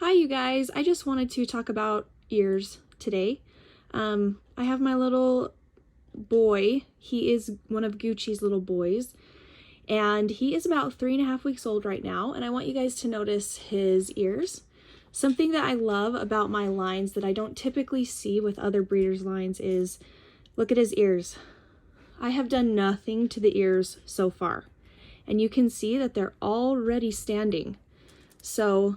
Hi you guys, I just wanted to talk about ears today. I have my little boy. He is one of Gucci's little boys, and he is about 3.5 weeks old right now, and I want you guys to notice his ears. Something that I love about my lines that I don't typically see with other breeders' lines is, look at his ears. I have done nothing to the ears so far, and you can see that they're already standing. So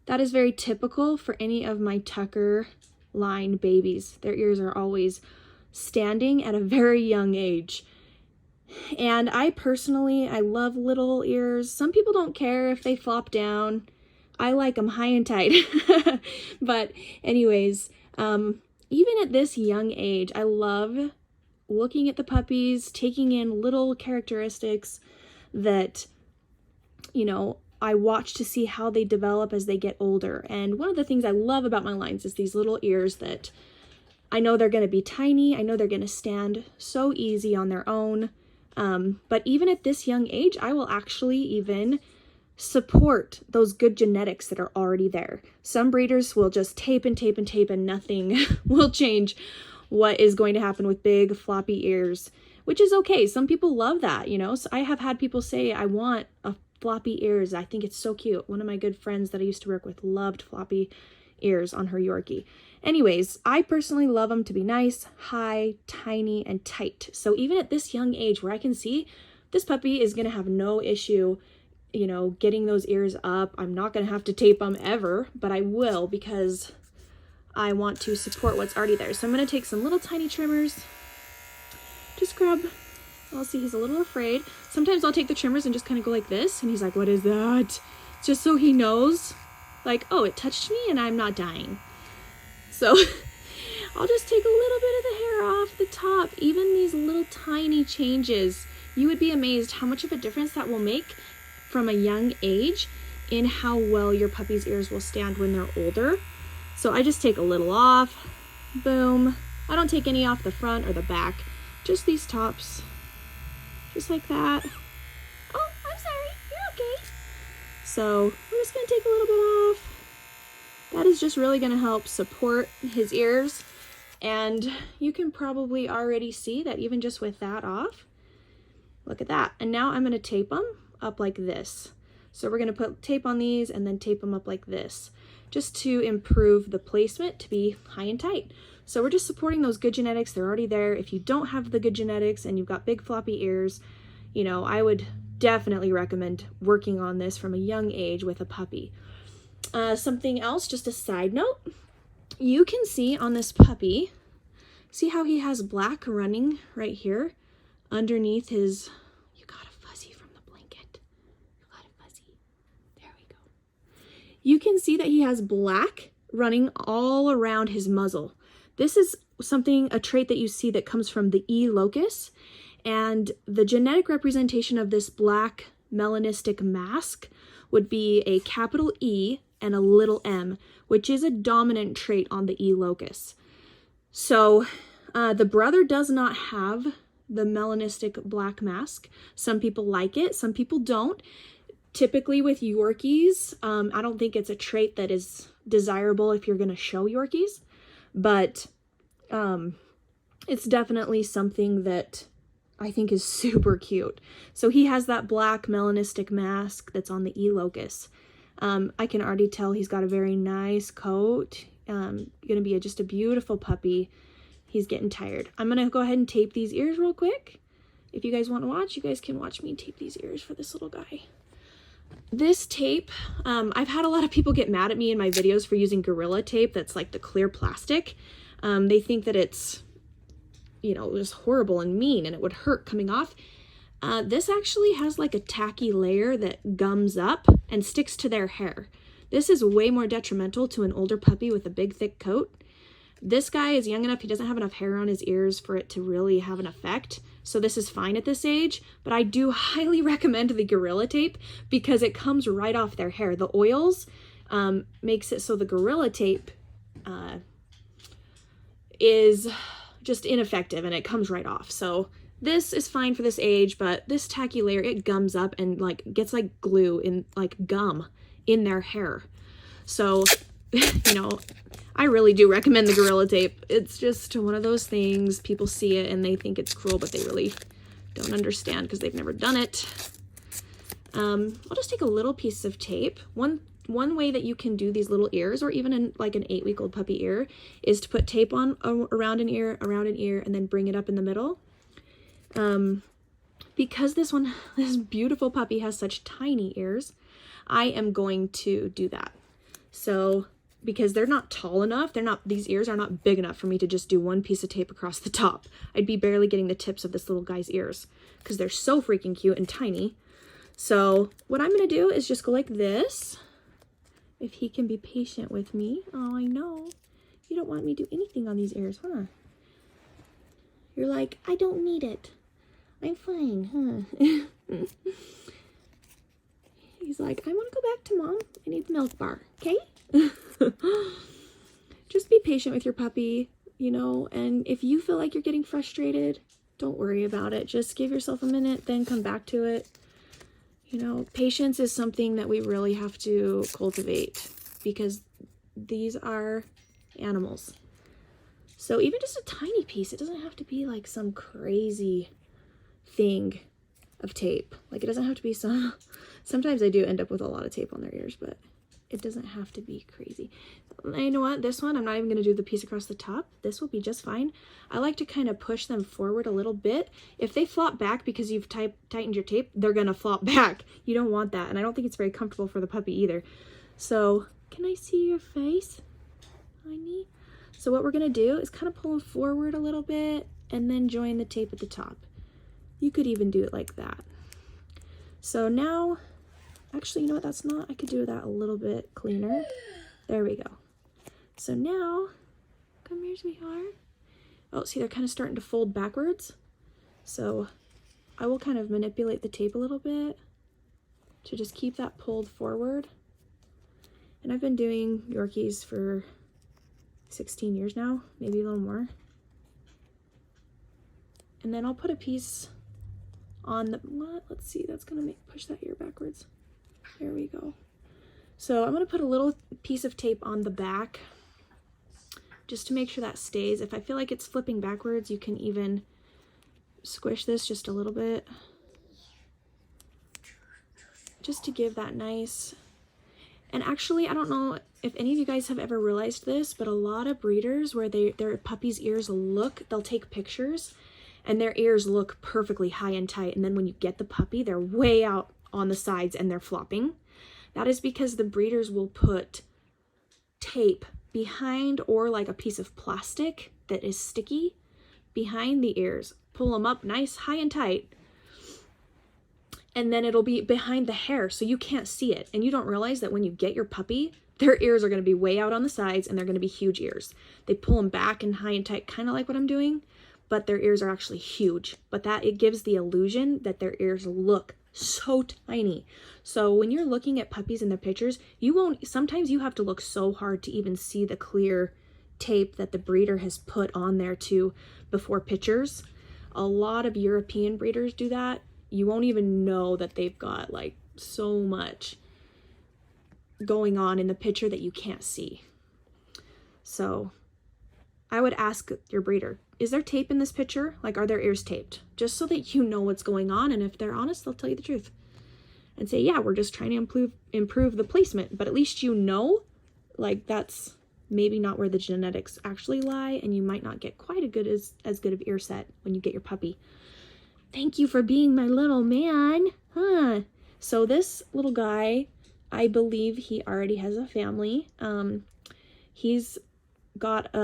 that is very typical for any of my Tucker line babies. Their ears are always standing at a very young age. And I personally love little ears. Some people don't care if they flop down. I like them high and tight. But anyways, even at this young age, I love looking at the puppies, taking in little characteristics that, I watch to see how they develop as they get older. And one of the things I love about my lines is these little ears that I know they're going to be tiny. I know they're going to stand so easy on their own. But even at this young age, I will actually even support those good genetics that are already there. Some breeders will just tape and tape and tape and nothing will change what is going to happen with big floppy ears, which is okay. Some people love that, So I have had people say, I want a floppy ears. I think it's so cute. One of my good friends that I used to work with loved floppy ears on her Yorkie. Anyways, I personally love them to be nice, high, tiny, and tight. So even at this young age where I can see this puppy is going to have no issue, getting those ears up. I'm not going to have to tape them ever, but I will because I want to support what's already there. So I'm going to take some little tiny trimmers, just grab. I'll see he's a little afraid. Sometimes I'll take the trimmers and just kind of go like this. And he's like, what is that? Just so he knows, like, oh, it touched me and I'm not dying. So I'll just take a little bit of the hair off the top. Even these little tiny changes, you would be amazed how much of a difference that will make from a young age in how well your puppy's ears will stand when they're older. So I just take a little off. Boom. I don't take any off the front or the back. Just these tops. Just like that. Oh, I'm sorry. You're okay. So I'm just going to take a little bit off. That is just really going to help support his ears. And you can probably already see that even just with that off. Look at that. And now I'm going to tape them up like this. So we're going to put tape on these and then tape them up like this, just to improve the placement to be high and tight. So we're just supporting those good genetics. They're already there. If you don't have the good genetics and you've got big floppy ears, I would definitely recommend working on this from a young age with a puppy. Something else, just a side note, you can see on this puppy, see how he has black running right here underneath his, you got a fuzzy from the blanket. You got a fuzzy. There we go. You can see that he has black running all around his muzzle. This is a trait that you see that comes from the E locus, and the genetic representation of this black melanistic mask would be a capital E and a little m, which is a dominant trait on the E locus. So the brother does not have the melanistic black mask. Some people like it, some people don't. Typically with Yorkies, I don't think it's a trait that is desirable if you're going to show Yorkies, but it's definitely something that I think is super cute. So he has that black melanistic mask that's on the E locus. I can already tell he's got a very nice coat. Gonna be just a beautiful puppy. He's getting tired. I'm gonna go ahead and tape these ears real quick. If you guys want to watch, you guys can watch me tape these ears for this little guy. This tape, I've had a lot of people get mad at me in my videos for using Gorilla Tape that's like the clear plastic. They think that it's, just horrible and mean and it would hurt coming off. This actually has like a tacky layer that gums up and sticks to their hair. This is way more detrimental to an older puppy with a big thick coat. This guy is young enough, he doesn't have enough hair on his ears for it to really have an effect. So this is fine at this age, but I do highly recommend the Gorilla Tape because it comes right off their hair. The oils makes it so the Gorilla Tape is just ineffective and it comes right off. So this is fine for this age, but this tacky layer, it gums up and gets like glue in, like gum in their hair. So, you know, I really do recommend the Gorilla Tape. It's just one of those things. People see it and they think it's cruel, but they really don't understand because they've never done it. I'll just take a little piece of tape. One way that you can do these little ears, or even in like an 8-week-old puppy ear, is to put tape on around an ear, and then bring it up in the middle. Because this beautiful puppy has such tiny ears, I am going to do that. So, because they're not tall enough, these ears are not big enough for me to just do one piece of tape across the top. I'd be barely getting the tips of this little guy's ears because they're so freaking cute and tiny. So what I'm going to do is just go like this. If he can be patient with me. Oh, I know. You don't want me to do anything on these ears, huh? You're like, I don't need it. I'm fine, huh? He's like, I want to go back to mom. I need the milk bar, okay? Just be patient with your puppy, you know, and if you feel like you're getting frustrated, don't worry about it. Just give yourself a minute, then come back to it. You know, patience is something that we really have to cultivate because these are animals. So even just a tiny piece, it doesn't have to be like some crazy thing of tape. Like it doesn't have to be sometimes I do end up with a lot of tape on their ears, but it doesn't have to be crazy. You know what? This one, I'm not even going to do the piece across the top. This will be just fine. I like to kind of push them forward a little bit. If they flop back because you've tightened your tape, they're going to flop back. You don't want that. And I don't think it's very comfortable for the puppy either. So, can I see your face, honey? So what we're going to do is kind of pull them forward a little bit and then join the tape at the top. You could even do it like that. So now, actually, you know what? That's not. I could do that a little bit cleaner. There we go. So now, come here, sweetheart. Oh, see, they're kind of starting to fold backwards. So I will kind of manipulate the tape a little bit to just keep that pulled forward. And I've been doing Yorkies for 16 years now, maybe a little more. And then I'll put a piece on the, let's see, that's gonna push that ear backwards. There we go. So I'm gonna put a little piece of tape on the back just to make sure that stays. If I feel like it's flipping backwards, you can even squish this just a little bit, just to give that nice. And actually, I don't know if any of you guys have ever realized this, but a lot of breeders where their puppies' ears they'll take pictures and their ears look perfectly high and tight, and then when you get the puppy, they're way out on the sides and they're flopping. That is because the breeders will put tape behind, or like a piece of plastic that is sticky behind the ears. Pull them up nice, high and tight, and then it'll be behind the hair so you can't see it. And you don't realize that when you get your puppy, their ears are going to be way out on the sides and they're going to be huge ears. They pull them back and high and tight, kind of like what I'm doing, but their ears are actually huge. But it gives the illusion that their ears look so tiny. So when you're looking at puppies in their pictures, sometimes you have to look so hard to even see the clear tape that the breeder has put on there too before pictures. A lot of European breeders do that. You won't even know that they've got like so much going on in the picture that you can't see. So I would ask your breeder, is there tape in this picture? Like, are their ears taped? Just so that you know what's going on, and if they're honest, they'll tell you the truth. And say, yeah, we're just trying to improve the placement, but at least you know, like, that's maybe not where the genetics actually lie, and you might not get quite as good of ear set when you get your puppy. Thank you for being my little man, huh? So this little guy, I believe he already has a family. He's got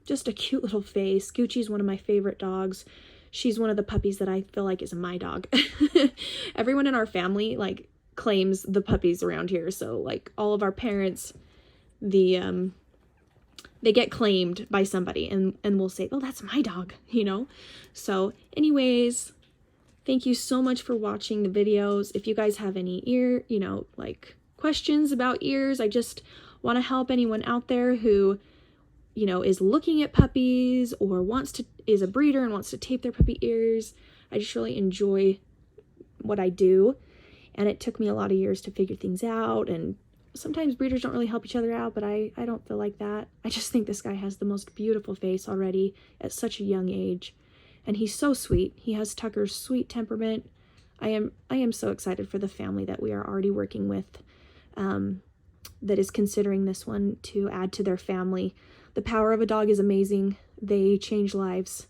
just a cute little face. Gucci's one of my favorite dogs. She's one of the puppies that I feel like is my dog. Everyone in our family like claims the puppies around here. So like all of our parents, they get claimed by somebody and we'll say, oh, that's my dog, you know? So anyways, thank you so much for watching the videos. If you guys have any like questions about ears, I just want to help anyone out there who, is looking at puppies or is a breeder and wants to tape their puppy ears. I just really enjoy what I do. And it took me a lot of years to figure things out. And sometimes breeders don't really help each other out, but I don't feel like that. I just think this guy has the most beautiful face already at such a young age. And he's so sweet. He has Tucker's sweet temperament. I am so excited for the family that we are already working with, that is considering this one to add to their family. The power of a dog is amazing. They change lives.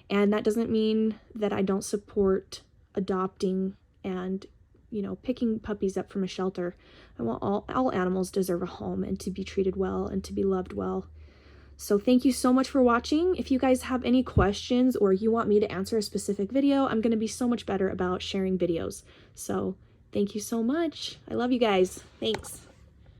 And that doesn't mean that I don't support adopting and, you know, picking puppies up from a shelter. I want all animals deserve a home and to be treated well and to be loved well. So thank you so much for watching. If you guys have any questions or you want me to answer a specific video, I'm going to be so much better about sharing videos. So thank you so much. I love you guys. Thanks.